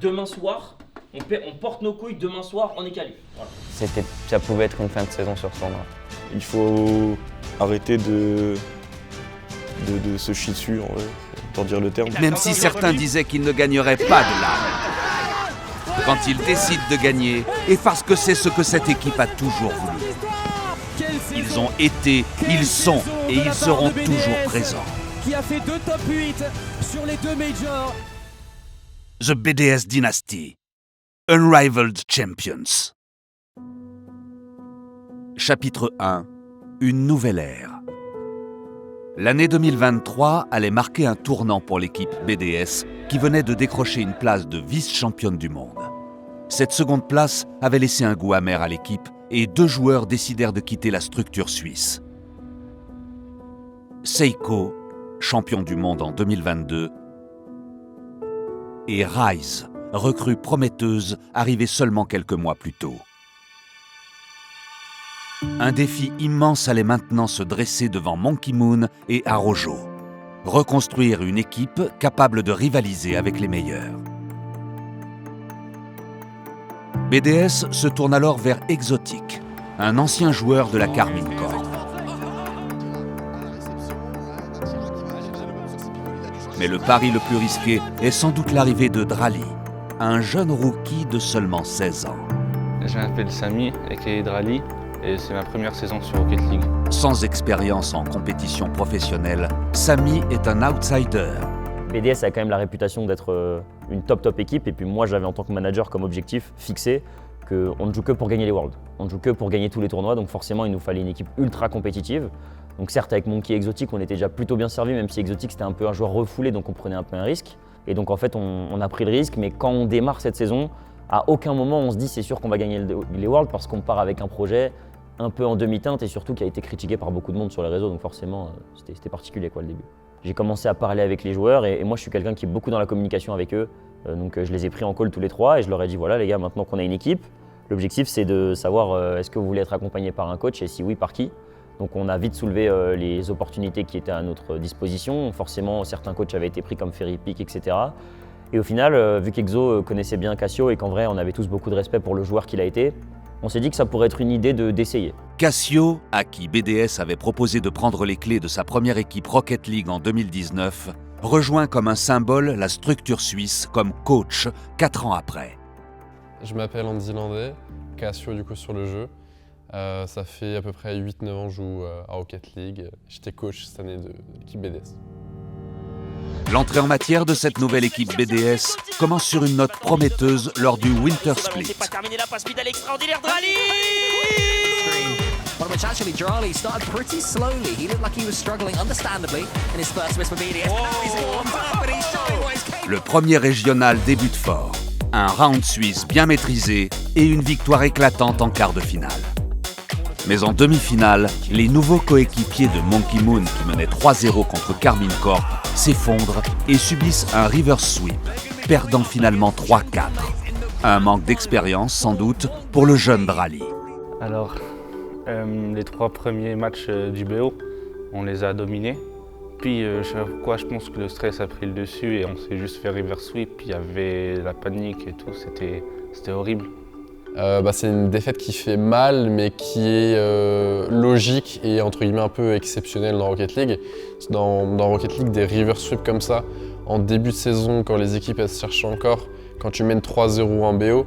demain soir, on porte nos couilles, demain soir, on est qualifié. Voilà. Ça pouvait être une fin de saison sur Sandra. Il faut arrêter de se chier dessus, en vrai, pour dire le terme. Même si certains disaient qu'ils ne gagneraient pas de l'âme. Quand ils décident de gagner, et parce que c'est ce que cette équipe a toujours voulu. Ils ont été, ils sont et ils seront toujours présents. Qui a fait 2 top 8 sur les 2 majors. The BDS Dynasty. Unrivaled Champions. Chapitre 1. Une nouvelle ère. L'année 2023 allait marquer un tournant pour l'équipe BDS qui venait de décrocher une place de vice-championne du monde. Cette seconde place avait laissé un goût amer à l'équipe et 2 joueurs décidèrent de quitter la structure suisse. Seiko, champion du monde en 2022, et Rise, recrue prometteuse arrivée seulement quelques mois plus tôt. Un défi immense allait maintenant se dresser devant Monkey Moon et Arojo. Reconstruire une équipe capable de rivaliser avec les meilleurs. BDS se tourne alors vers Exotic, un ancien joueur de la Karmine Corp. Mais le pari le plus risqué est sans doute l'arrivée de Drali, un jeune rookie de seulement 16 ans. Je m'appelle Samy, aka Drali, et c'est ma première saison sur Rocket League. Sans expérience en compétition professionnelle, Samy est un outsider. BDS a quand même la réputation d'être une top équipe, et puis moi j'avais en tant que manager comme objectif fixé qu'on ne joue que pour gagner les Worlds. On ne joue que pour gagner tous les tournois, donc forcément il nous fallait une équipe ultra compétitive. Donc certes avec Monkey et Exotic on était déjà plutôt bien servi, même si Exotic c'était un peu un joueur refoulé, donc on prenait un peu un risque. Et donc en fait on a pris le risque, mais quand on démarre cette saison, à aucun moment on se dit c'est sûr qu'on va gagner les Worlds, parce qu'on part avec un projet un peu en demi-teinte et surtout qui a été critiqué par beaucoup de monde sur les réseaux, donc forcément c'était particulier quoi le début. J'ai commencé à parler avec les joueurs et moi je suis quelqu'un qui est beaucoup dans la communication avec eux, donc je les ai pris en call tous les 3 et je leur ai dit voilà les gars, maintenant qu'on a une équipe, l'objectif c'est de savoir est-ce que vous voulez être accompagné par un coach et si oui par qui. Donc on a vite soulevé les opportunités qui étaient à notre disposition. Forcément certains coachs avaient été pris comme Ferry Peak, etc. Et au final, vu qu'Exo connaissait bien Cassio et qu'en vrai on avait tous beaucoup de respect pour le joueur qu'il a été, on s'est dit que ça pourrait être une idée d'essayer. Cassio, à qui BDS avait proposé de prendre les clés de sa première équipe Rocket League en 2019, rejoint comme un symbole la structure suisse comme coach 4 ans après. Je m'appelle Andy Landais, Cassio du coup sur le jeu. Ça fait à peu près 8-9 ans que je joue à Rocket League. J'étais coach cette année de l'équipe BDS. L'entrée en matière de cette nouvelle équipe BDS commence sur une note prometteuse lors du Winter Split. Terminé la passe speed extraordinaire Drali. One which actually Drali started pretty slowly. He looked like he was struggling understandably in his first miss for BDS. But now he's warmed up and he's showing what he's capable. Le premier régional débute fort. Un round suisse bien maîtrisé et une victoire éclatante en quart de finale. Mais en demi-finale, les nouveaux coéquipiers de Monkey Moon qui menaient 3-0 contre Karmine Corp s'effondrent et subissent un reverse sweep, perdant finalement 3-4. Un manque d'expérience sans doute pour le jeune Drali. Alors, les 3 premiers matchs du BO, on les a dominés. Puis je sais pas pourquoi, je pense que le stress a pris le dessus et on s'est juste fait reverse sweep. Il y avait la panique et tout, c'était horrible. C'est une défaite qui fait mal, mais qui est logique et entre guillemets un peu exceptionnelle dans Rocket League. Dans Rocket League, des reverse sweep comme ça, en début de saison, quand les équipes elles se cherchent encore, quand tu mènes 3-0 en BO,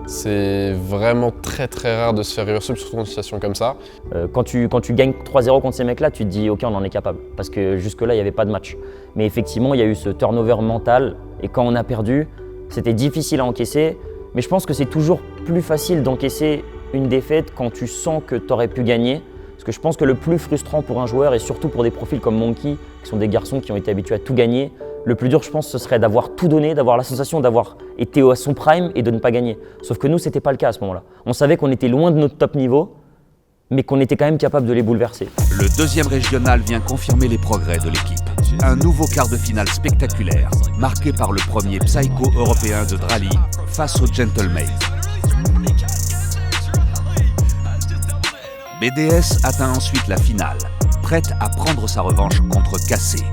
c'est vraiment très rare de se faire reverse sweep, surtout dans une situation comme ça. Quand tu gagnes 3-0 contre ces mecs-là, tu te dis ok on en est capable, parce que jusque-là il n'y avait pas de match. Mais effectivement il y a eu ce turnover mental et quand on a perdu, c'était difficile à encaisser. Mais je pense que c'est toujours plus facile d'encaisser une défaite quand tu sens que tu aurais pu gagner. Parce que je pense que le plus frustrant pour un joueur, et surtout pour des profils comme Monkey, qui sont des garçons qui ont été habitués à tout gagner, le plus dur je pense ce serait d'avoir tout donné, d'avoir la sensation d'avoir été à son prime et de ne pas gagner. Sauf que nous, c'était pas le cas à ce moment-là. On savait qu'on était loin de notre top niveau, mais qu'on était quand même capable de les bouleverser. Le deuxième régional vient confirmer les progrès de l'équipe. Un nouveau quart de finale spectaculaire, marqué par le premier psycho européen de Drali face au Gentleman. BDS atteint ensuite la finale, prête à prendre sa revanche contre Cassé.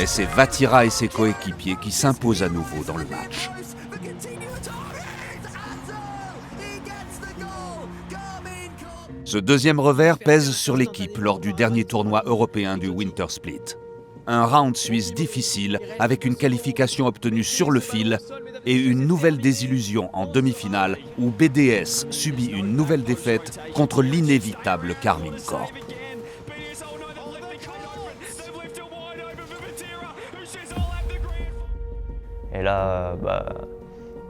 Mais c'est Vatira et ses coéquipiers qui s'imposent à nouveau dans le match. Ce deuxième revers pèse sur l'équipe lors du dernier tournoi européen du Winter Split. Un round suisse difficile avec une qualification obtenue sur le fil et une nouvelle désillusion en demi-finale où BDS subit une nouvelle défaite contre l'inévitable Karmine Corp. Et là,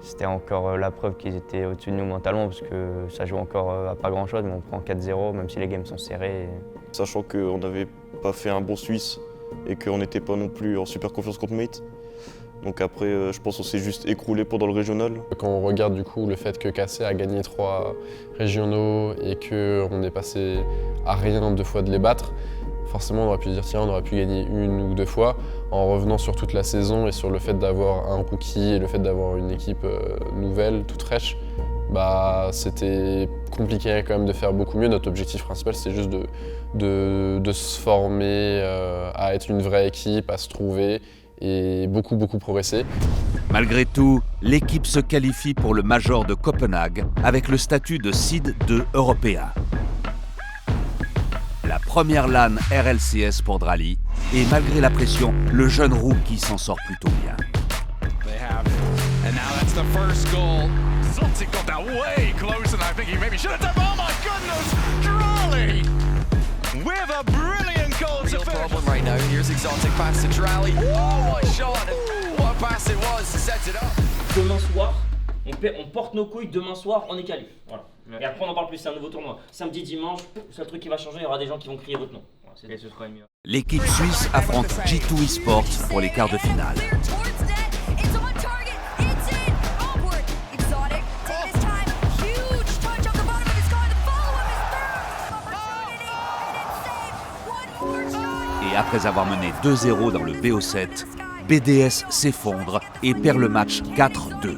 c'était encore la preuve qu'ils étaient au-dessus de nous mentalement parce que ça joue encore à pas grand-chose, mais on prend 4-0 même si les games sont serrés. Sachant qu'on n'avait pas fait un bon Suisse et qu'on n'était pas non plus en super confiance contre Mate. Donc après, je pense qu'on s'est juste écroulé pendant le régional. Quand on regarde du coup le fait que KC a gagné 3 régionaux et qu'on est passé à rien 2 fois de les battre, forcément on aurait pu se dire tiens, on aurait pu gagner 1 ou 2 fois en revenant sur toute la saison et sur le fait d'avoir un rookie et le fait d'avoir une équipe nouvelle, toute fraîche. C'était compliqué quand même de faire beaucoup mieux. Notre objectif principal, c'est juste de se former à être une vraie équipe, à se trouver et beaucoup progresser. Malgré tout, l'équipe se qualifie pour le Major de Copenhague avec le statut de seed 2 européen. La première LAN RLCS pour Drali et malgré la pression, le jeune rookie s'en sort plutôt bien. Exotic got that way close, and I think he maybe should have done. Oh my goodness, Drali with a brilliant goal to finish. Real problem right now. Here's Exotic pass to Drali. Oh, what a shot! What a pass it was to set it up. Demain soir, on porte nos couilles. Demain soir, on est qualif. Voilà. Ouais. Et après, on en parle plus. C'est un nouveau tournoi. Samedi, dimanche, le seul truc qui va changer, il y aura des gens qui vont crier votre nom. Voilà, ce sera mieux. L'équipe suisse affronte G2 Esports pour les quarts de finale. Et après avoir mené 2-0 dans le BO7, BDS s'effondre et perd le match 4-2.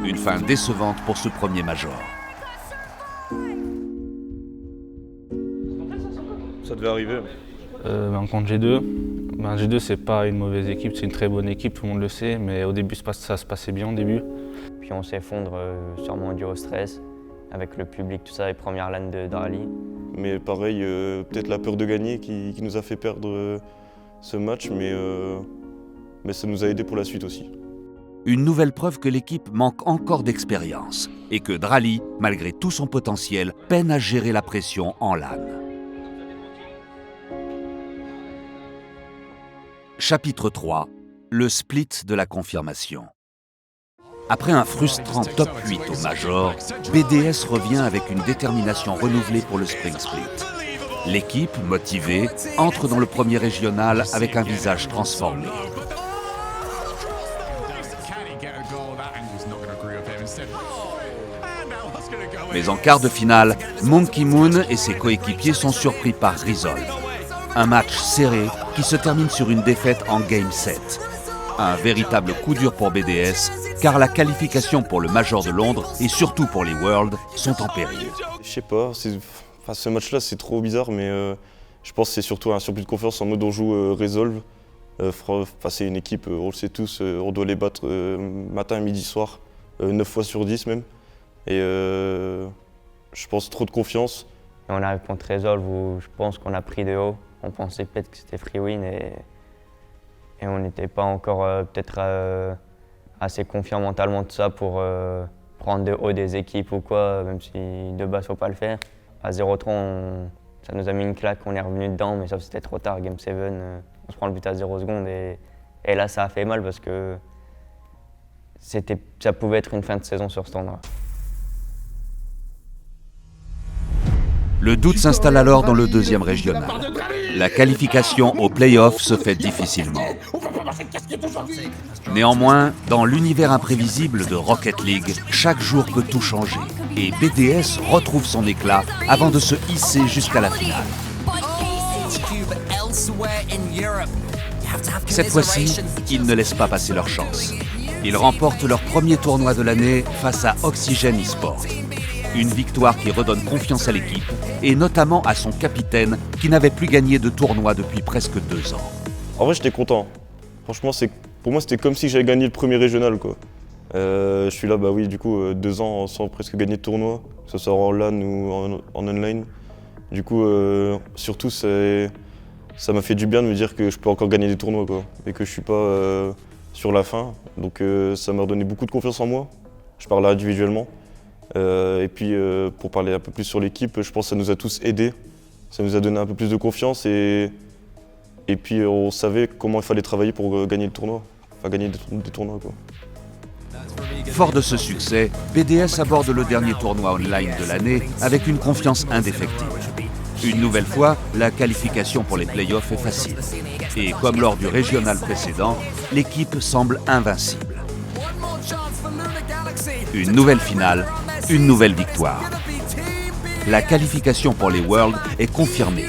Une fin décevante pour ce premier major. Ça devait arriver. Contre G2, G2 c'est pas une mauvaise équipe, c'est une très bonne équipe, tout le monde le sait, mais au début ça se passait bien au début. Puis on s'effondre sûrement dû au stress, avec le public, tout ça, les premières LAN de Drali. Mais pareil, peut-être la peur de gagner qui nous a fait perdre ce match, mais ça nous a aidé pour la suite aussi. Une nouvelle preuve que l'équipe manque encore d'expérience et que Drali, malgré tout son potentiel, peine à gérer la pression en LAN. Chapitre 3, le split de la confirmation. Après un frustrant top 8 au Major, BDS revient avec une détermination renouvelée pour le Spring Split. L'équipe, motivée, entre dans le premier régional avec un visage transformé. Mais en quart de finale, Monkey Moon et ses coéquipiers sont surpris par Resolve. Un match serré qui se termine sur une défaite en Game 7. Un véritable coup dur pour BDS, car la qualification pour le Major de Londres et surtout pour les Worlds sont en péril. Je sais pas, ce match-là c'est trop bizarre, mais je pense que c'est surtout un surplus de confiance en mode on joue Resolve. C'est une équipe, on le sait tous, on doit les battre matin, midi, soir, 9 fois sur 10 même. Et je pense trop de confiance. Et on arrive contre Resolve où je pense qu'on a pris de haut. On pensait peut-être que c'était free win et on n'était pas encore peut-être assez confiant mentalement de ça pour prendre de haut des équipes ou quoi, même si de base il ne faut pas le faire. À 0-3, ça nous a mis une claque, on est revenu dedans, mais sauf que c'était trop tard. Game 7, on se prend le but à 0 secondes et là ça a fait mal parce que ça pouvait être une fin de saison sur ce tournoi. Le doute s'installe alors dans le deuxième régional. La qualification aux playoffs se fait difficilement. Néanmoins, dans l'univers imprévisible de Rocket League, chaque jour peut tout changer. Et BDS retrouve son éclat avant de se hisser jusqu'à la finale. Cette fois-ci, ils ne laissent pas passer leur chance. Ils remportent leur premier tournoi de l'année face à Oxygen Esports. Une victoire qui redonne confiance à l'équipe, et notamment à son capitaine qui n'avait plus gagné de tournoi depuis presque 2 ans. En vrai, j'étais content. Franchement, pour moi, c'était comme si j'avais gagné le premier régional, quoi. Je suis là, bah oui, du coup, 2 ans sans presque gagner de tournoi, que ce soit en LAN ou en online. Du coup, surtout, ça m'a fait du bien de me dire que je peux encore gagner des tournois, quoi, et que je suis pas sur la fin. Donc ça m'a redonné beaucoup de confiance en moi. Je parle là individuellement. Et puis pour parler un peu plus sur l'équipe, je pense que ça nous a tous aidés. Ça nous a donné un peu plus de confiance et puis on savait comment il fallait travailler pour gagner le tournoi. Enfin gagner des tournois, quoi. Fort de ce succès, BDS aborde le dernier tournoi online de l'année avec une confiance indéfectible. Une nouvelle fois, la qualification pour les playoffs est facile. Et comme lors du régional précédent, l'équipe semble invincible. Une nouvelle finale, une nouvelle victoire. La qualification pour les Worlds est confirmée.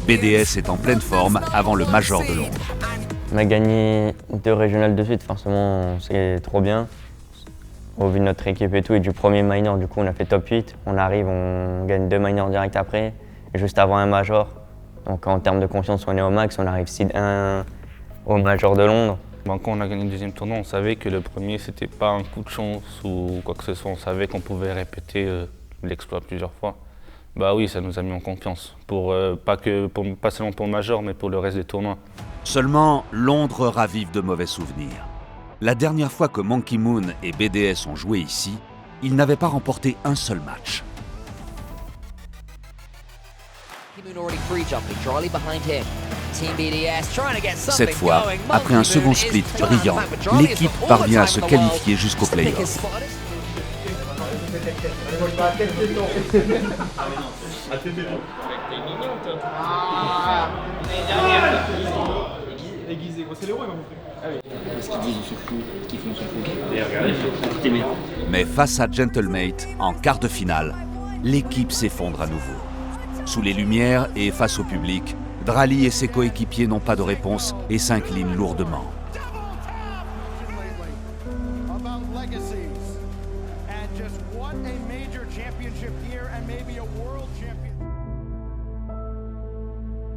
BDS est en pleine forme avant le Major de Londres. On a gagné 2 régionales de suite, forcément c'est trop bien. Au vu de notre équipe et tout, et du premier minor, du coup on a fait top 8. On arrive, on gagne 2 minors direct après, et juste avant un major. Donc en termes de confiance, on est au max, on arrive seed 1 au Major de Londres. Quand on a gagné le deuxième tournoi, on savait que le premier, c'était pas un coup de chance ou quoi que ce soit. On savait qu'on pouvait répéter l'exploit plusieurs fois. Bah oui, ça nous a mis en confiance, pas seulement pour le Major, mais pour le reste des tournois. Seulement, Londres ravive de mauvais souvenirs. La dernière fois que Monkey Moon et BDS ont joué ici, ils n'avaient pas remporté un seul match. Cette fois, après un second split brillant, l'équipe parvient à se qualifier jusqu'au play-off. Mais face à Gentlemate, en quart de finale, l'équipe s'effondre à nouveau. Sous les lumières et face au public, Drali et ses coéquipiers n'ont pas de réponse et s'inclinent lourdement.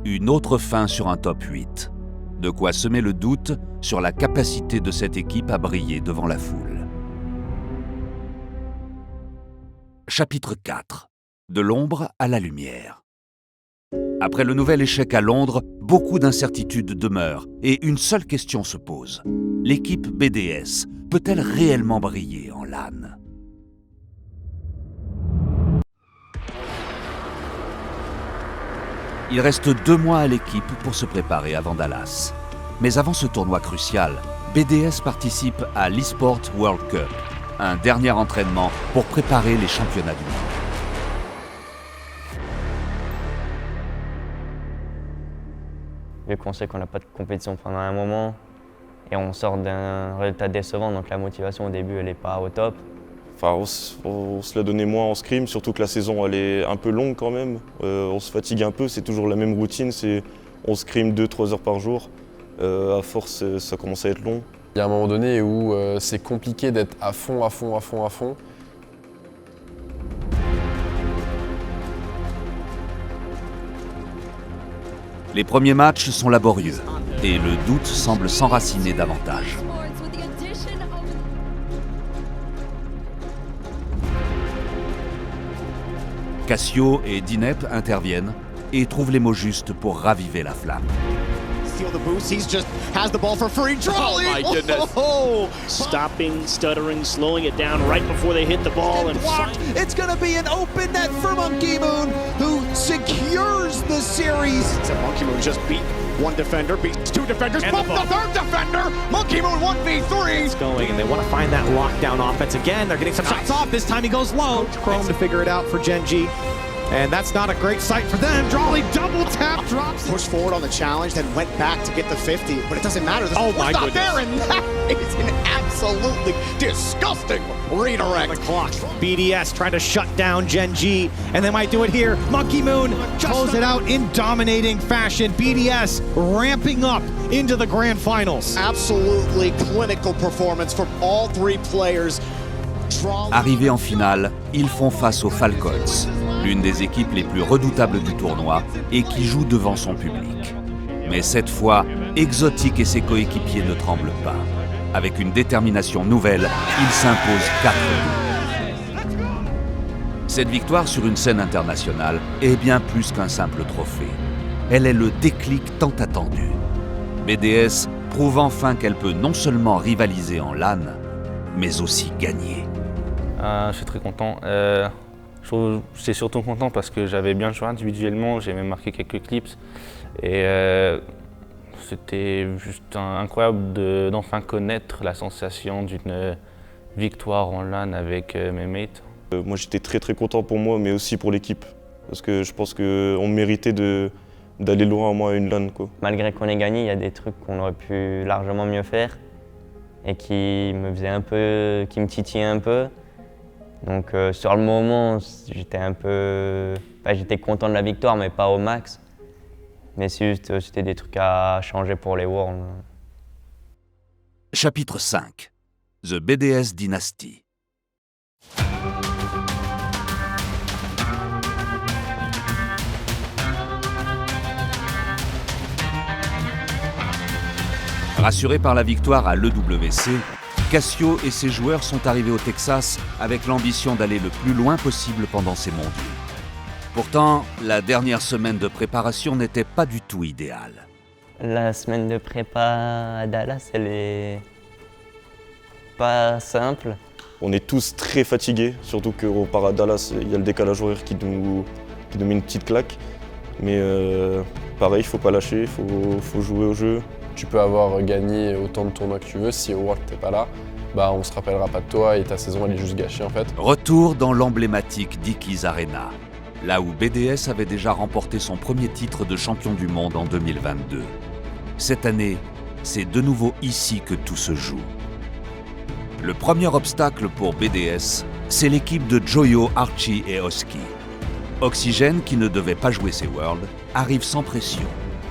Une autre fin sur un top 8. De quoi semer le doute sur la capacité de cette équipe à briller devant la foule. Chapitre 4. De l'ombre à la lumière. Après le nouvel échec à Londres, beaucoup d'incertitudes demeurent et une seule question se pose. L'équipe BDS peut-elle réellement briller en LAN ? Il reste 2 mois à l'équipe pour se préparer avant Dallas. Mais avant ce tournoi crucial, BDS participe à l'eSport World Cup, un dernier entraînement pour préparer les championnats du monde. Vu qu'on sait qu'on n'a pas de compétition pendant un moment et on sort d'un résultat décevant, donc la motivation au début elle n'est pas au top. Enfin, on se l'a donné moins en scrim, surtout que la saison elle est un peu longue quand même. On se fatigue un peu, c'est toujours la même routine, on scrim 2-3 heures par jour. À force, ça commence à être long. Il y a un moment donné où c'est compliqué d'être à fond. Les premiers matchs sont laborieux et le doute semble s'enraciner davantage. Cassio et Dinep interviennent et trouvent les mots justes pour raviver la flamme. The boost. He's just has the ball for free. Drolly! Oh my goodness. Oh. Stopping, stuttering, slowing it down right before they hit the ball. And it's going to be an open net for Monkey Moon, who secures the series. So Monkey Moon just beat one defender, beats 2 defenders, and the 3rd defender. Monkey Moon 1v3. It's going, and they want to find that lockdown offense again. They're getting some shots off. This time he goes low. Chrome to figure it out for Gen G. And that's not a great sight for them. Drolly double tap drops. Pushed forward on the challenge, then went back to get the 50. But it doesn't matter. Oh my goodness. There, and that is an absolutely disgusting redirect. The clock. BDS trying to shut down Gen G, and they might do it here. Monkey Moon close it out in dominating fashion. BDS ramping up into the grand finals. Absolutely clinical performance from all 3 players. Arrivés en finale, ils font face aux Falcons, l'une des équipes les plus redoutables du tournoi et qui joue devant son public. Mais cette fois, Exotic et ses coéquipiers ne tremblent pas. Avec une détermination nouvelle, ils s'imposent 4-2. Cette victoire sur une scène internationale est bien plus qu'un simple trophée. Elle est le déclic tant attendu. BDS prouve enfin qu'elle peut non seulement rivaliser en LAN, mais aussi gagner. Je suis très content. J'étais surtout content parce que j'avais bien joué individuellement, j'ai même marqué quelques clips. Et c'était juste incroyable d'enfin connaître la sensation d'une victoire en LAN avec mes mates. Moi j'étais très content pour moi, mais aussi pour l'équipe. Parce que je pense qu'on méritait d'aller loin, moi, à une LAN, quoi. Malgré qu'on ait gagné, il y a des trucs qu'on aurait pu largement mieux faire et qui me titillaient un peu. Donc sur le moment, j'étais content de la victoire, mais pas au max. Mais c'était des trucs à changer pour les Worlds. Chapitre 5. The BDS Dynasty. Rassurés par la victoire à l'EWC, Cassio et ses joueurs sont arrivés au Texas avec l'ambition d'aller le plus loin possible pendant ces mondiaux. Pourtant, la dernière semaine de préparation n'était pas du tout idéale. La semaine de prépa à Dallas, elle est pas simple. On est tous très fatigués, surtout qu'au part à Dallas, il y a le décalage horaire qui nous met une petite claque. Mais pareil, il ne faut pas lâcher, il faut jouer au jeu. Tu peux avoir gagné autant de tournois que tu veux, si au World t'es pas là, bah on se rappellera pas de toi et ta saison elle est juste gâchée en fait. Retour dans l'emblématique Dickies Arena, là où BDS avait déjà remporté son premier titre de champion du monde en 2022. Cette année, c'est de nouveau ici que tout se joue. Le premier obstacle pour BDS, c'est l'équipe de Joyo, Archie et Oski. Oxygène, qui ne devait pas jouer ses Worlds, arrive sans pression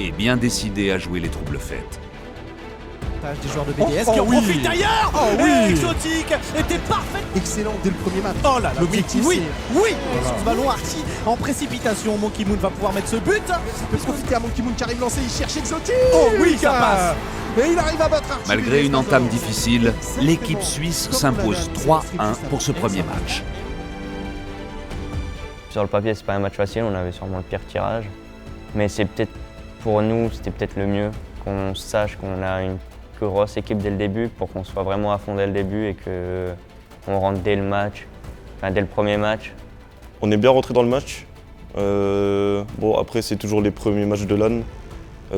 et bien décidé à jouer les troubles fêtes. Des joueurs de BDS qui en profitent d'ailleurs. Et Exotic était parfait. Excellent dès le premier match. Oh là là, l'objectif oui, c'est... oui, sur ce ballon Archie en précipitation. Monkey Moon va pouvoir mettre ce but. Il peut profiter à Monkey Moon qui arrive lancé, il cherche Exotic. Oh oui, ça passe. Et il arrive à battre Archie. Malgré une entame difficile, l'équipe suisse s'impose 3-1 pour ce premier match. Sur le papier, c'est pas un match facile, on avait sûrement le pire tirage. Mais c'est peut-être, pour nous, c'était peut-être le mieux qu'on sache qu'on a une grosse équipe dès le début pour qu'on soit vraiment à fond dès le début et qu'on rentre dès le match, enfin dès le premier match. On est bien rentré dans le match. Bon, après, c'est toujours les premiers matchs de LAN.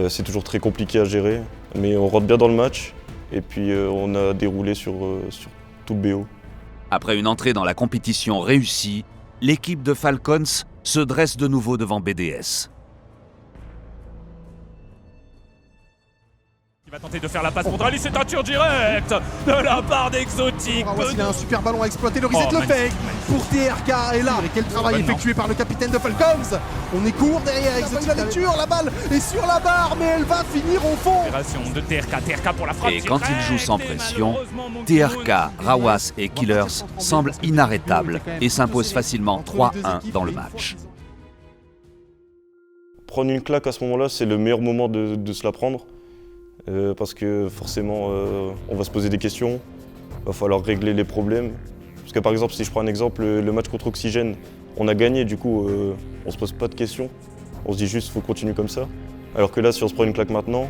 C'est toujours très compliqué à gérer. Mais on rentre bien dans le match et puis on a déroulé sur tout le BO. Après une entrée dans la compétition réussie, l'équipe de Falcons se dresse de nouveau devant BDS. Il va tenter de faire la passe pour Drali, c'est un tir direct de la part d'Exotic. Il a un super ballon à exploiter, le reset le fake pour TRK. Et là, quel travail effectué par le capitaine de Falcons. On est court derrière Exotic, la lecture, la balle est sur la barre, mais elle va finir au fond. Opération de TRK pour la frappe. Et quand il joue sans pression, TRK, Rawas et Killers semblent inarrêtables et s'imposent facilement 3-1 dans le match. Prendre une claque à ce moment-là, c'est le meilleur moment de se la prendre. Parce que forcément, on va se poser des questions, il va falloir régler les problèmes. Parce que par exemple, si je prends un exemple, le match contre Oxygène, on a gagné, du coup, on se pose pas de questions. On se dit juste, il faut continuer comme ça. Alors que là, si on se prend une claque maintenant,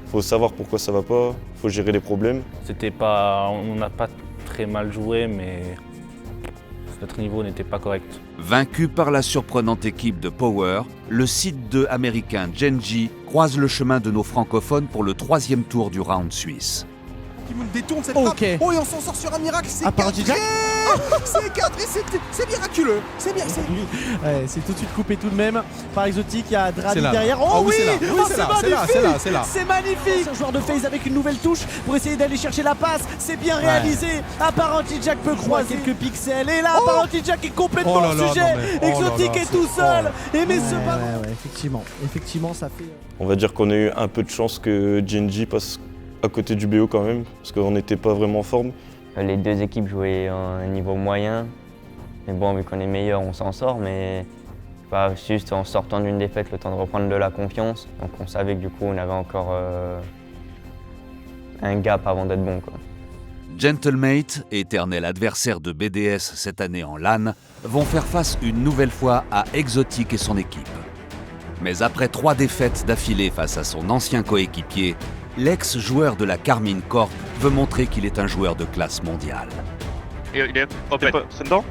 il faut savoir pourquoi ça va pas, il faut gérer les problèmes. On n'a pas très mal joué, mais notre niveau n'était pas correct. Vaincu par la surprenante équipe de Power, le site 2 américain Gen.G croise le chemin de nos francophones pour le 3e tour du round suisse. Moon détourne cette frappe. Oh, et on s'en sort sur un miracle, c'est cadré. C'est cadré, c'est miraculeux. C'est bien, c'est tout de suite coupé tout de même par Exotic. Il y a Drali derrière. Oh oui, c'est là. C'est magnifique. Un joueur de FaZe avec une nouvelle touche pour essayer d'aller chercher la passe. C'est bien réalisé. Apparently Jack peut croiser quelques pixels. Et là, Apparently Jack est complètement hors sujet. Exotic est tout seul. Et mais ce ballon. Effectivement, ça fait. On va dire qu'on a eu un peu de chance que Gen.G passe à côté du BO quand même, parce qu'on n'était pas vraiment en forme. Les deux équipes jouaient à un niveau moyen. Mais bon, vu qu'on est meilleur, on s'en sort. Mais juste en sortant d'une défaite, le temps de reprendre de la confiance. Donc on savait que du coup on avait encore un gap avant d'être bon, quoi. Gentlemate, éternel adversaire de BDS cette année en LAN, vont faire face une nouvelle fois à Exotic et son équipe. Mais après 3 défaites d'affilée face à son ancien coéquipier, l'ex-joueur de la Carmine Corp veut montrer qu'il est un joueur de classe mondiale. Il est open. C'est dedans?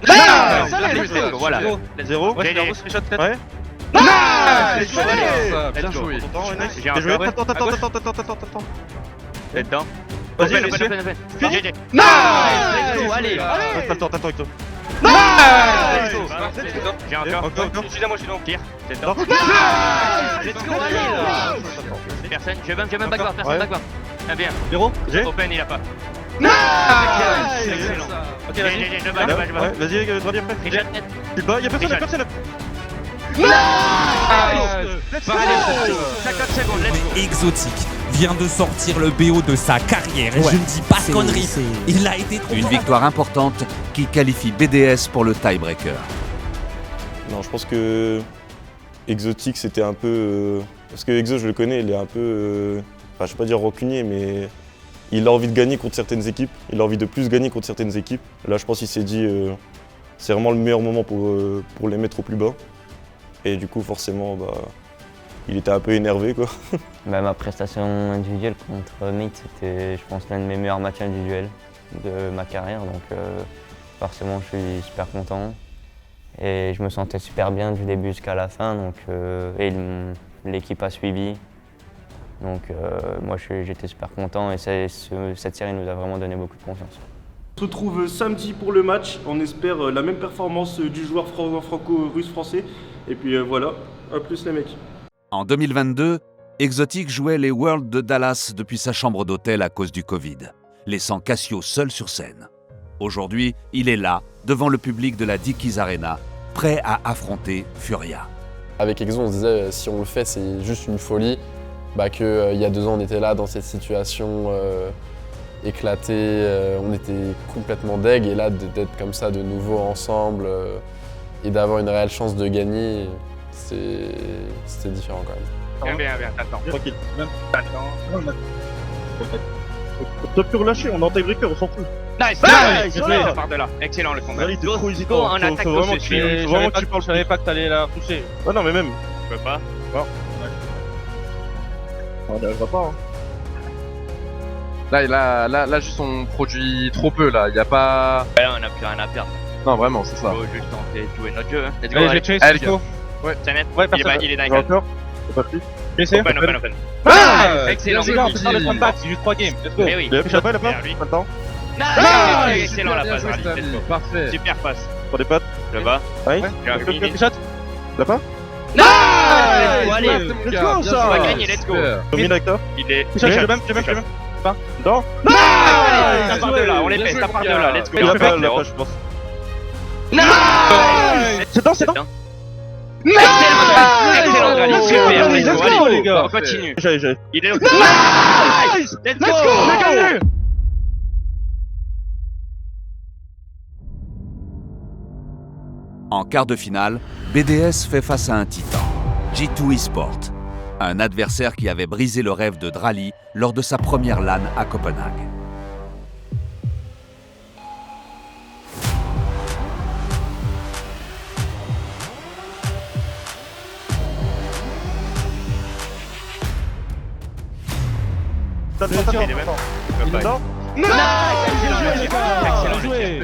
Voilà. 0. Ouais, Ouais. Bien joué. J'ai un joué. joueur. Attends. T'es dedans. Vas-y, Open. Fini. Nice. Let's go, allez. Attends, Hector. Nice. J'ai encore. Encore. Je suis là. Tire. T'es dedans. Let's go, allez. Personne. Je vais même backward. Personne backward. Ah bien. 0. Open, il a pas. Nice. Excellent. Ok, vas-y. Je bats. Vas-y, droit après. Richard, net. Tu bats, y'a personne. Let's go. 50 secondes, let's go. Exotic vient de sortir le BO de sa carrière et je ne dis pas de conneries. Il a été trop Une victoire importante qui qualifie BDS pour le tiebreaker. Non, je pense que Exotic c'était un peu... parce que Exo, je le connais, il est un peu... enfin, je vais pas dire rancunier, mais il a envie de gagner contre certaines équipes. Il a envie de plus gagner contre certaines équipes. Là, je pense qu'il s'est dit c'est vraiment le meilleur moment pour les mettre au plus bas. Et du coup, forcément, il était un peu énervé, quoi. Ma prestation individuelle contre Mate, c'était, je pense, l'un de mes meilleurs matchs individuels de ma carrière. Donc forcément, je suis super content. Et je me sentais super bien du début jusqu'à la fin. Donc, et l'équipe a suivi. Donc moi, j'étais super content. Et cette série nous a vraiment donné beaucoup de confiance. On se retrouve samedi pour le match. On espère la même performance du joueur franco-russe français. Et puis voilà, à plus les mecs. En 2022, Exotic jouait les Worlds de Dallas depuis sa chambre d'hôtel à cause du Covid, laissant Cassio seul sur scène. Aujourd'hui, il est là, devant le public de la Dickies Arena, prêt à affronter Furia. Avec Exo, on se disait si on le fait, c'est juste une folie. Il y a 2 ans, on était là dans cette situation éclatée, on était complètement deg. Et là, d'être comme ça de nouveau ensemble et d'avoir une réelle chance de gagner, c'était différent quand même. Bien, attends. Tranquille. T'as pu relâcher, on est en tiebreaker, on s'en fout. Nice. Ça part de là. Excellent le combat. Allez, t'es trop hésitant. Go en attaque Faut vraiment que tu Je savais pas que t'allais la toucher. Ah non, mais même. Je peux pas. Non. On n'y arrivera pas. Là, juste on produit trop peu là. Y a pas. Ouais, on a plus rien à perdre. Non, vraiment, c'est ça. Faut juste tenter de jouer notre jeu. Let's go. Allez, let's go. Ouais. C'est net. Ouais, il est dingue. Encore. C'est pas plus. Open. Excellent. C'est le comeback, c'est juste 3 games. Let's go. Mais oui. Il a pas, pas le temps. Excellent la passe. Parfait. Super passe. Pour des potes. Le bas. Ouais. Shot. L'a pas? Allez. Let's go ça. On va gagner, let's go. Domine avec toi. Il est. Je même. Pas. Non. Ça part de là, on les pèse, ça part de là, let's go. Il a pas, je pense. C'est dans. Excellent rallye, super, let's go les gars. On continue. J'ai. Il est là. Nice. Let's go. En quart de finale, BDS fait face à un titan, G2 Esport, un adversaire qui avait brisé le rêve de Drali lors de sa première LAN à Copenhague. Il est même. Non. Excellent joué.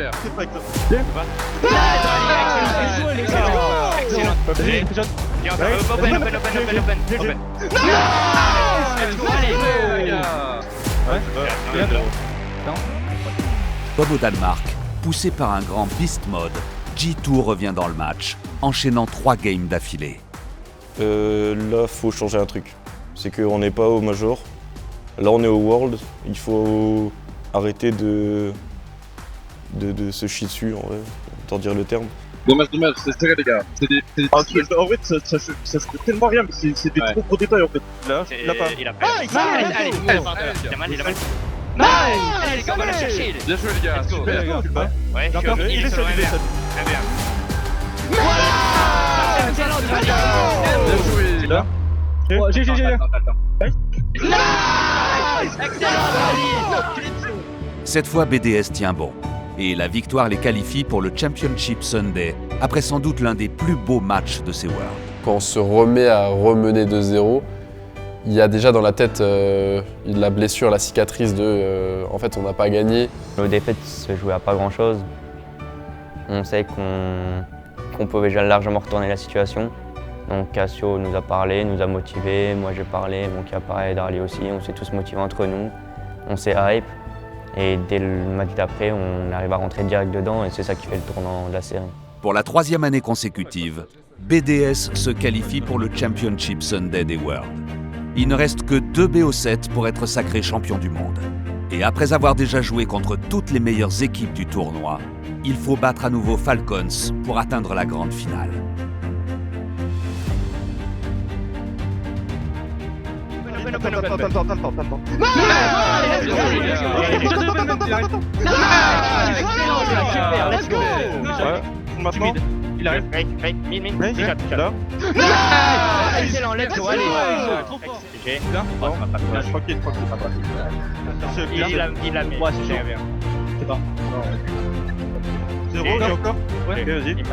Open. Comme au Danemark, poussé par un grand beast mode, G2 revient dans le match, enchaînant 3 games d'affilée. Là, faut changer un truc. C'est qu'on n'est pas au Major. Là, on est au World. Il faut arrêter de se chier dessus, en vrai, autant dire le terme. Dommage, c'est serré les gars. C'est des en fait, ça fait tellement rien, mais c'est des trop gros détails en fait. Là, il a pas. Il a pas. Allez, il a mal. Allez les gars, on va la chercher. Bien joué les gars, super. Ouais, il est sur le MR. Très bien. Là. J'ai. Nice. Cette fois, BDS tient bon. Et la victoire les qualifie pour le Championship Sunday, après sans doute l'un des plus beaux matchs de ces Worlds. Quand on se remet à remener 2-0, il y a déjà dans la tête la blessure, la cicatrice de en fait on n'a pas gagné. Nos défaites se jouaient à pas grand chose. On sait qu'on pouvait déjà largement retourner la situation. Donc Cassio nous a parlé, nous a motivés, moi j'ai parlé, Monkey a parlé, Darly aussi, on s'est tous motivés entre nous, on s'est hype. Et dès le match d'après, on arrive à rentrer direct dedans et c'est ça qui fait le tournant de la série. Pour la 3e année consécutive, BDS se qualifie pour le Championship Sunday des Worlds. Il ne reste que 2 BO7 pour être sacré champion du monde. Et après avoir déjà joué contre toutes les meilleures équipes du tournoi, il faut battre à nouveau Falcons pour atteindre la grande finale. Maintenant, il arrive. Excellent, let's go, allez. Tranquille. Il l'a mis. C'est pas. 0, il y a encore. Ouais, vas-y. Je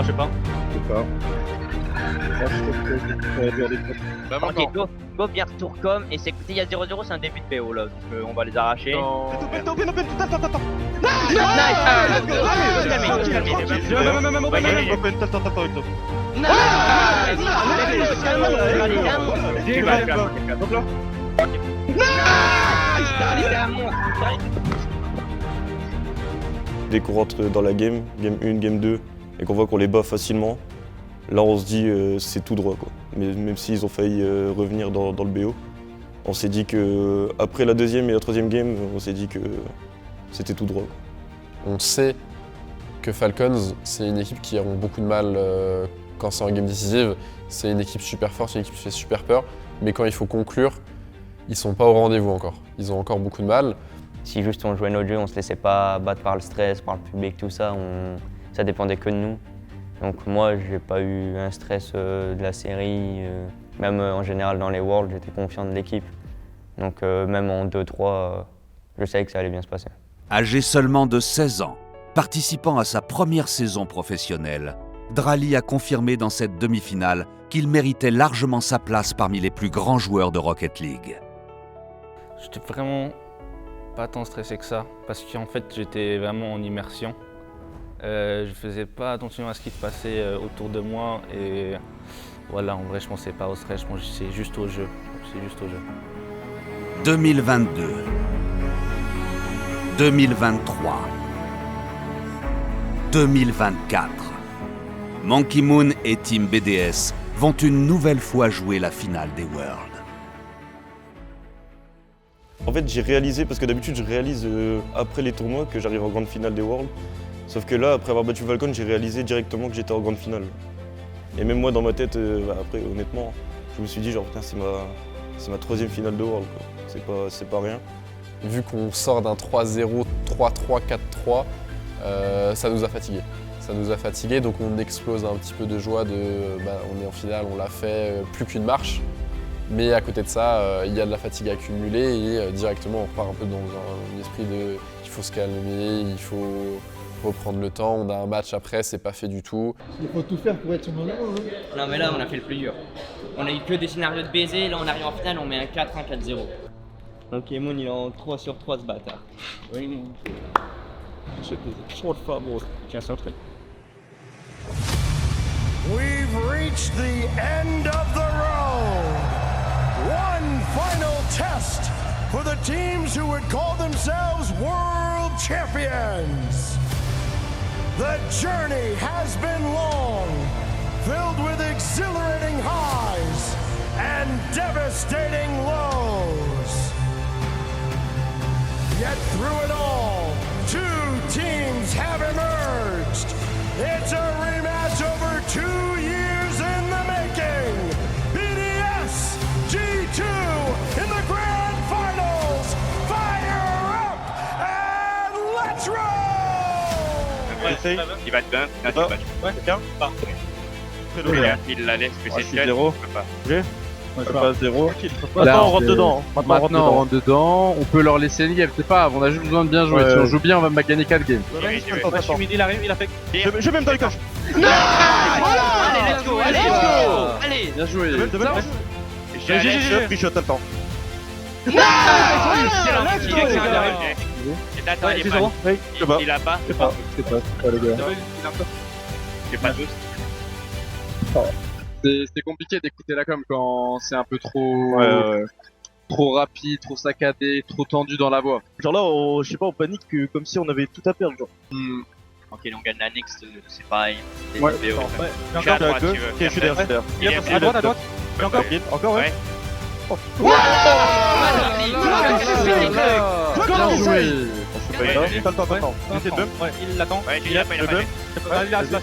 sais pas. D'accord. Ok, go bien retour comme et c'est il y a 0-0, c'est un début de BO là, donc on va les arracher. Dès qu'on rentre dans la game 1, game 2, et qu'on voit qu'on les bat facilement, là on se dit c'est tout droit quoi. Mais même s'ils ont failli revenir dans le BO, on s'est dit que après la 2e et la 3e game, on s'est dit que c'était tout droit quoi. On sait que Falcons, c'est une équipe qui a beaucoup de mal quand c'est en game décisive. C'est une équipe super forte, une équipe qui fait super peur, mais quand il faut conclure, ils sont pas au rendez-vous encore. Ils ont encore beaucoup de mal. Si juste on jouait notre jeu, on se laissait pas battre par le stress, par le public, tout ça, ça dépendait que de nous. Donc moi, j'ai pas eu un stress de la série, même en général dans les Worlds, j'étais confiant de l'équipe. Donc même en 2-3, je savais que ça allait bien se passer. Âgé seulement de 16 ans, participant à sa première saison professionnelle, Drally a confirmé dans cette demi-finale qu'il méritait largement sa place parmi les plus grands joueurs de Rocket League. J'étais vraiment pas tant stressé que ça, parce qu'en fait j'étais vraiment en immersion. Je faisais pas attention à ce qui se passait autour de moi et voilà, en vrai je pensais pas au stress, je pensais juste au jeu. 2022, 2023, 2024. Monkey Moon et Team BDS vont une nouvelle fois jouer la finale des Worlds. En fait, j'ai réalisé, parce que d'habitude je réalise après les tournois que j'arrive en grande finale des Worlds. Sauf que là, après avoir battu Falcon, j'ai réalisé directement que j'étais en grande finale. Et même moi, dans ma tête, après, honnêtement, je me suis dit genre, putain, c'est ma 3e finale de World, quoi. C'est pas rien. Vu qu'on sort d'un 3-0, 3-3, 4-3, ça nous a fatigués. Ça nous a fatigués, donc on explose un petit peu de joie on est en finale, on l'a fait, plus qu'une marche. Mais à côté de ça, il y a de la fatigue accumulée et directement on repart un peu dans un esprit de il faut se calmer, il faut reprendre le temps, on a un match après, c'est pas fait du tout. Il faut tout faire pour être sur le moment. Non mais là on a fait le plus dur. On a eu que des scénarios de baiser, là on arrive en finale, on met un 4-1, 4-0. Donc Moon il est en 3 sur 3 ce bâtard. Oui. Tiens, centré. We've reached the end of the road. One final test for the teams who would call themselves world champions. The journey has been long, filled with exhilarating highs and devastating lows. Yet through it all, 2 teams have emerged. It's a rematch over 2 years in the making. BDS G2 in the grand finals. Fire up and let's roll! Il va être bien. Ouais, c'est bien. Parfait. Il la laisse, mais c'est Je suis 0. J'ai Ouais, je passe 0. Là, on rentre dedans. Maintenant, on rentre dedans. On peut leur laisser une game. C'est pas grave, on a juste besoin de bien jouer. Si on joue bien, on va gagner 4 games. Midi, il arrive, il a fait. Je même dans les coches. Allez, let's go, allez, let's go. Allez, bien joué. J'ai Bichot, t'as le temps. excellent, attends, il est pas. Il a pas. C'est pas les gars. J'ai pas tous. C'est compliqué d'écouter la com quand c'est un peu trop rapide, trop saccadé, trop tendu dans la voix. Genre là, je sais pas, on panique comme si on avait tout à perdre. Genre. Ok, on gagne la next, c'est pareil. Ouais. Je suis à droite, tu veux. Ok, je suis derrière. Il est À droite. Encore, ouais. Bien joué. T'as le temps. Il l'attend. Ouais, il a pas. Il reste là.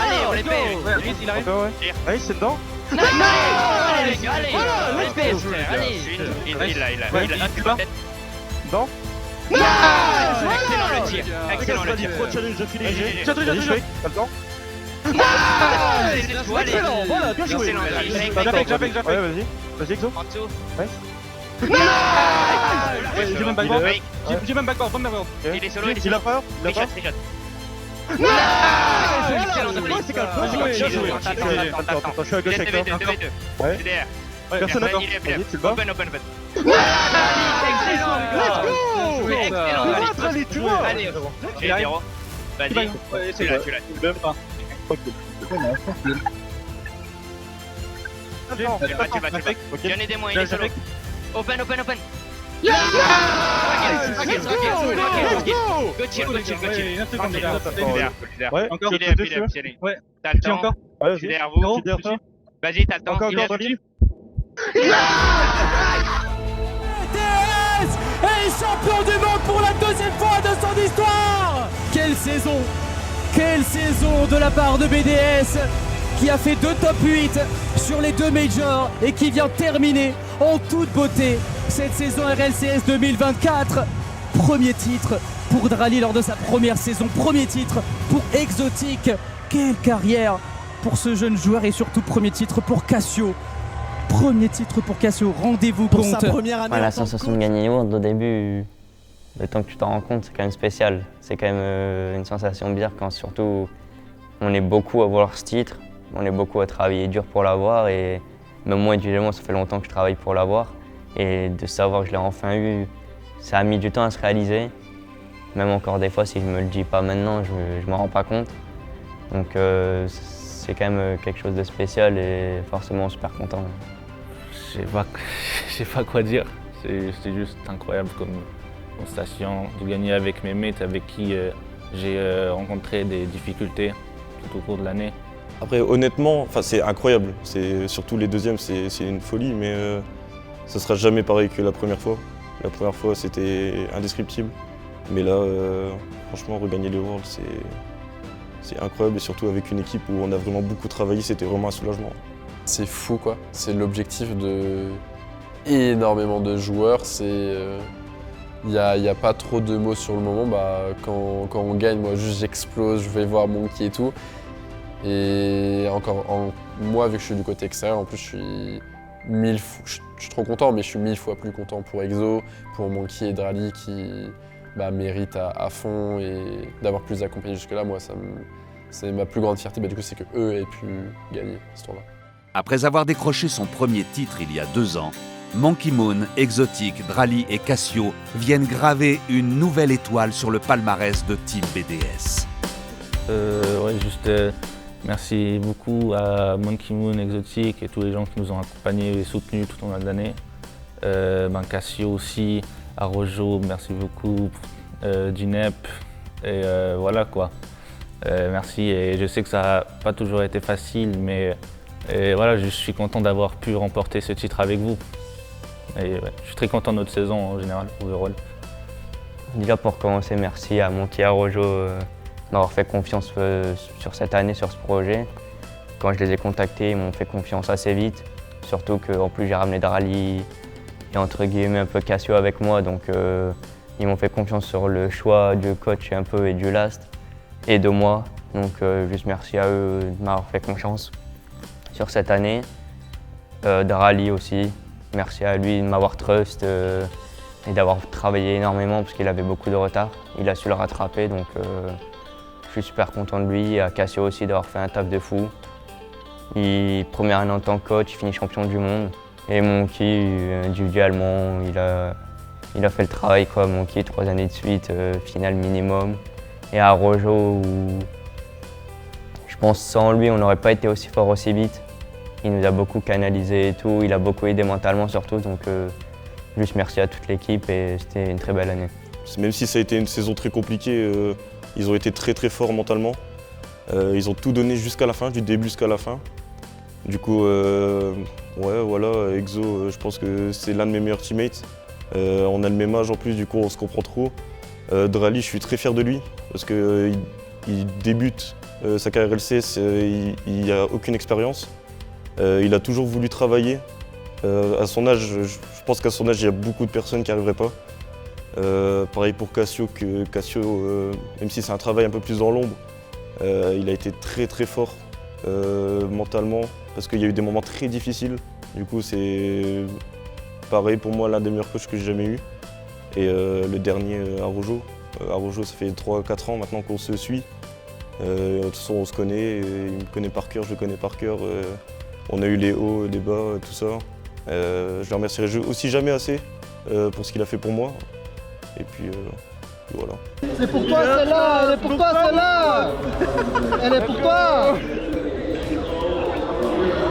Allez, on les paye. Il arrive. Ouais, c'est dedans. Allez, les gars, allez. Allez. Il a. Dedans. Excellent le tir. Excellent le tir. Trop de challenge de filet. T'as le temps. Excellent, voilà, bien joué. J'appelle. Vas-y, Exo. En dessous. J'ai même backboard. Il est solo, Il a peur. Shot. Excellent, Bien joué. Je suis à gauche avec toi. Ouais. Personne d'accord. Vas-y, tu le bats. Open. Excellent. Allez, j'ai 0. Vas-y, tu l'as. Tu vas. J'en ai des moins, il est solo. Open. Good chill. Ouais, encore. Il est. Ouais. T'as le temps. Encore. Je suis derrière vous. Vas-y, t'as le temps. Encore, BDS est champion du monde pour la deuxième fois de son histoire. Quelle saison de la part de BDS qui a fait 2 top 8 sur les 2 majors et qui vient terminer en toute beauté cette saison RLCS 2024. Premier titre pour Drali lors de sa première saison, premier titre pour Exotic. Quelle carrière pour ce jeune joueur et surtout premier titre pour Cassio. Premier titre pour Cassio, rendez-vous compte. Sa première année la sensation de gagner World au début, le temps que tu t'en rends compte, c'est quand même spécial. C'est quand même une sensation bizarre quand surtout on est beaucoup à vouloir ce titre, on est beaucoup à travailler dur pour l'avoir et même moi individuellement ça fait longtemps que je travaille pour l'avoir et de savoir que je l'ai enfin eu, ça a mis du temps à se réaliser. Même encore des fois si je me le dis pas maintenant, je m'en rends pas compte. Donc c'est quand même quelque chose de spécial et forcément super content. Je sais pas quoi dire, c'est juste incroyable comme sensation de gagner avec mes mates avec qui j'ai rencontré des difficultés tout au cours de l'année. Après honnêtement, c'est incroyable, surtout les deuxièmes c'est une folie mais ça sera jamais pareil que la première fois. La première fois c'était indescriptible mais là franchement regagner les Worlds c'est incroyable et surtout avec une équipe où on a vraiment beaucoup travaillé, c'était vraiment un soulagement. C'est fou quoi, c'est l'objectif de énormément de joueurs, il n'y a pas trop de mots sur le moment, quand on gagne, moi juste j'explose, je vais voir Monkey et tout. Et encore, moi vu que je suis du côté extérieur, en plus je suis trop content, mais je suis 1000 fois plus content pour Exo, pour Monkey et Drali qui méritent à fond et d'avoir plus accompagné jusque-là, moi c'est ma plus grande fierté, du coup c'est qu'eux aient pu gagner ce tournoi. Après avoir décroché son premier titre il y a 2 ans, Monkey Moon, Exotic, Drali et Cassio viennent graver une nouvelle étoile sur le palmarès de Team BDS. Merci beaucoup à Monkey Moon, Exotic et tous les gens qui nous ont accompagnés et soutenus tout au long de l'année. Cassio aussi, à Rojo, merci beaucoup, Ginep, et voilà quoi. Merci et je sais que ça n'a pas toujours été facile, mais voilà, je suis content d'avoir pu remporter ce titre avec vous. Et je suis très content de notre saison en général, overall. Déjà pour commencer, merci à Monkey et à Rojo d'avoir fait confiance sur cette année, sur ce projet. Quand je les ai contactés, ils m'ont fait confiance assez vite. Surtout qu'en plus j'ai ramené Drali et entre guillemets un peu Cassio avec moi, donc ils m'ont fait confiance sur le choix du coach et du last et de moi. Donc juste merci à eux de m'avoir fait confiance sur cette année. Drali aussi, merci à lui de m'avoir trust et d'avoir travaillé énormément parce qu'il avait beaucoup de retard. Il a su le rattraper, donc je suis super content de lui. Et à Cassio aussi d'avoir fait un taf de fou. Première année en tant que coach, il finit champion du monde. Et Monkey, individuellement, il a fait le travail quoi. Monkey, 3 années de suite, finale minimum. Et à Rojo, où je pense sans lui, on n'aurait pas été aussi fort aussi vite. Il nous a beaucoup canalisé et tout, il a beaucoup aidé mentalement surtout. Donc juste merci à toute l'équipe et c'était une très belle année. Même si ça a été une saison très compliquée, ils ont été très forts mentalement. Ils ont tout donné jusqu'à la fin, du début jusqu'à la fin. Du coup, ouais, voilà, Exo, je pense que c'est l'un de mes meilleurs teammates. On a le même âge en plus, du coup on se comprend trop. Drali, je suis très fier de lui parce qu'il débute sa carrière LCS, il n'a aucune expérience. Il a toujours voulu travailler. À son âge, je pense qu'à son âge, il y a beaucoup de personnes qui n'y arriveraient pas. Pareil pour Cassio, même si c'est un travail un peu plus dans l'ombre, il a été très fort mentalement parce qu'il y a eu des moments très difficiles. Du coup, c'est pareil pour moi l'un des meilleurs coachs que j'ai jamais eu. Et le dernier, Arojo. Arojo, ça fait 3-4 ans maintenant qu'on se suit. De toute façon, on se connaît, il me connaît par cœur, je le connais par cœur. On a eu les hauts, les bas, tout ça. Je le remercierai aussi jamais assez pour ce qu'il a fait pour moi. Et puis voilà. C'est pour toi celle-là, elle est pour toi celle-là. Elle est pour toi.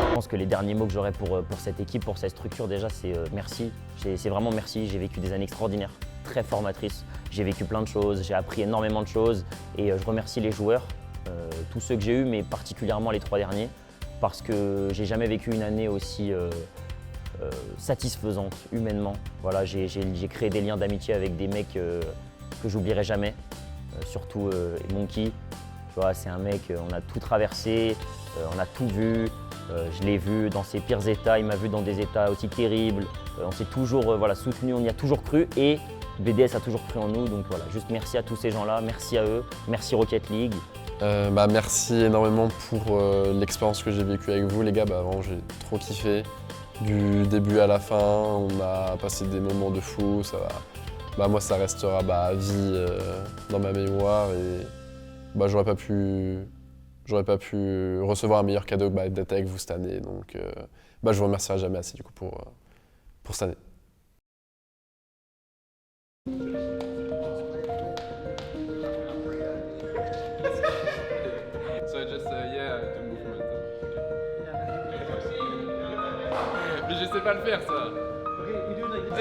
Je pense que les derniers mots que j'aurais pour cette équipe, pour cette structure déjà, c'est merci. C'est vraiment merci. J'ai vécu des années extraordinaires, très formatrices. J'ai vécu plein de choses, j'ai appris énormément de choses et je remercie les joueurs, tous ceux que j'ai eus, mais particulièrement les 3 derniers, parce que j'ai jamais vécu une année aussi satisfaisante humainement. Voilà, j'ai créé des liens d'amitié avec des mecs que j'oublierai jamais, surtout Monkey. Tu vois, c'est un mec, on a tout traversé, on a tout vu. Je l'ai vu dans ses pires états, il m'a vu dans des états aussi terribles. On s'est toujours soutenu, on y a toujours cru et BDS a toujours cru en nous. Donc voilà, juste merci à tous ces gens-là, merci à eux, merci Rocket League. Merci énormément pour l'expérience que j'ai vécue avec vous les gars, vraiment j'ai trop kiffé. Du début à la fin, on a passé des moments de fou, moi ça restera à vie dans ma mémoire et j'aurais pas pu recevoir un meilleur cadeau que d'être avec vous cette année, donc je vous remercierai jamais assez du coup pour cette année. Mais je sais pas le faire ça.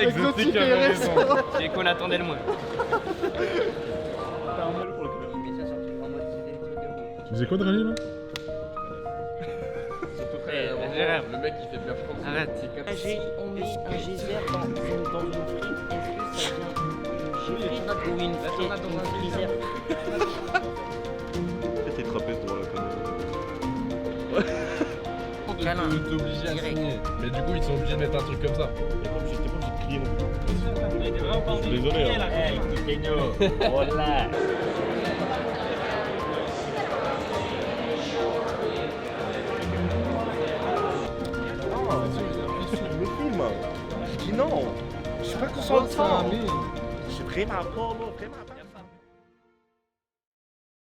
Exotique avait raison. C'est qu'on attendait le moins. Tu faisais quoi de rallye là? Le mec il fait bien France. Arrête. On met un geyser dans une frite, est-ce que ça vient ou une frisère? T'es trapèze droit là comme t'obliger à signer. Mais du coup ils sont obligés de mettre un truc comme ça. T'es pas obligé de crier non plus. Je suis désolé hein. Voilà. Je dis non, je suis pas consentant. J'ai pris ma porno,